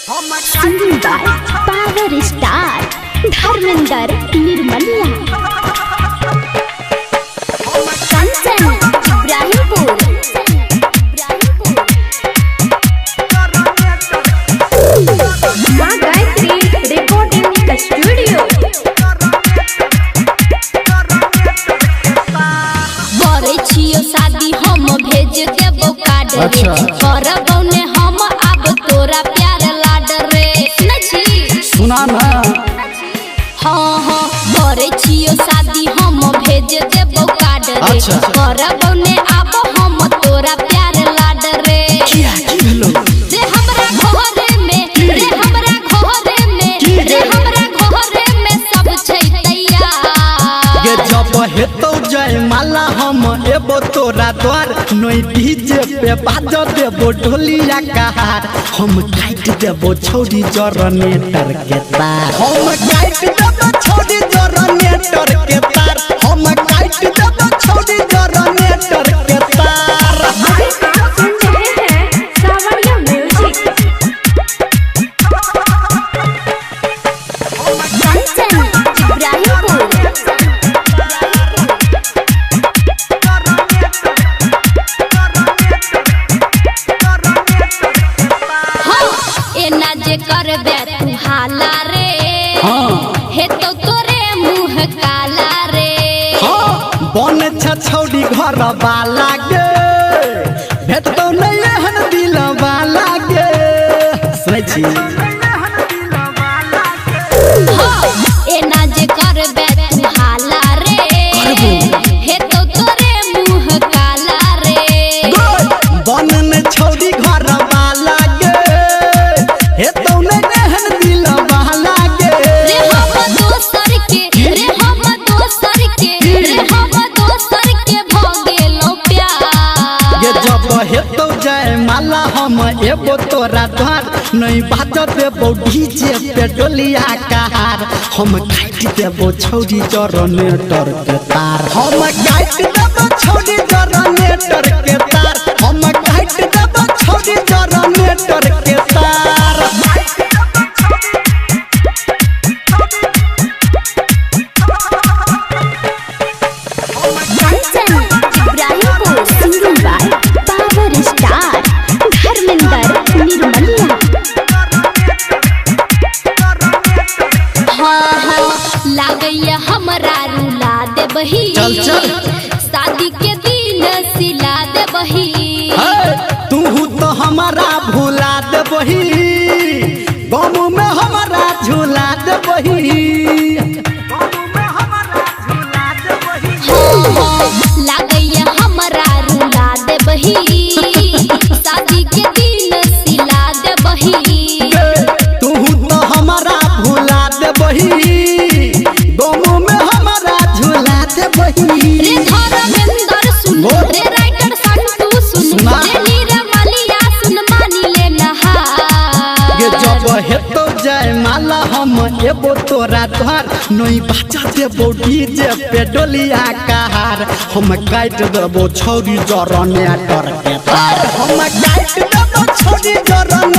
Singing by power star Dharmendra Nirmaliya Kanchan Ibrahimpur मां Gayatri recording studio करे छियो शादी हम भेज देबो कार्ड रे करबो ने हम अब तोरा प्यार लाड रे सुना ना हाँ हाँ करे छियो शादी हम भेज देबो कार्ड रे करबो ने अब हम तोरा प्यार लाड रे की भेलो रे हमरा घरे में रे हमरा घरे में रे हमरा घरे में सब छै तैयार गे जब हेतौ जय माला हम एबो तोरा द्वार नई डीजे पे बाज देबो ढोलिया कहार हम काट देबो छौरी जनरेटर के तार हम काट देबो छौरी जनरेटर के तार हम काट देबो छौरी जनरेटर के तार अभी आप सुन रहे हैं सावरिया म्यूजिक कंचन इब्राहिमपुर हाँ एना जे करबे तू हाला रे हे तो तोरे मुंह काला रे बन छौरी घर वाला गे भेटतो नहीं एहन दिल वाला गे सुनै छी हाँ एना जे करबे तू हाला रे हे तो तोरे मुंह काला रे बन छौरी घर वाला गे हेतौ नहीं एहन दिल वाला गे रे हम दोसर के रे हम दोसर के रे हम दोसर के भ गेलो प्यार ये जब हेतौ जय माला हम एबो तोरा द्वार नहीं बाज देबो डीजे पे डोलिया कहार हम काट देबो छौरी जनरेटर के तार हम काट देबो छौरी जनरेटर के तार हम काट देबो छौरी जनरेटर के तार Kanchan Ibrahimpur singing by power star Dharmendra Nirmaliya हाँ हाँ लागैया हमरा रुला देबही चल, चल। शादी के दिन सिला देबही तू तो हमारा भुला देबही गम में हमारा झूला देबही लागैया हमरा रुला देबही शादी के दिन सिला देबही तू तो हमारा भुला देबही गम में हमारा झूला देबही रे धर्मेंद्र सुन रे राइटर संतू सुन सुना। रे निर्मलिया सुन मानी ले नहा ये जब हेतौ जय माला हम एबो तोरा द्वार नई बाजा देबो डीजे पे डोलिया कहार हम काट देबो छौरी जनरेटर के तार हम काट देबो छौरी जनरेटर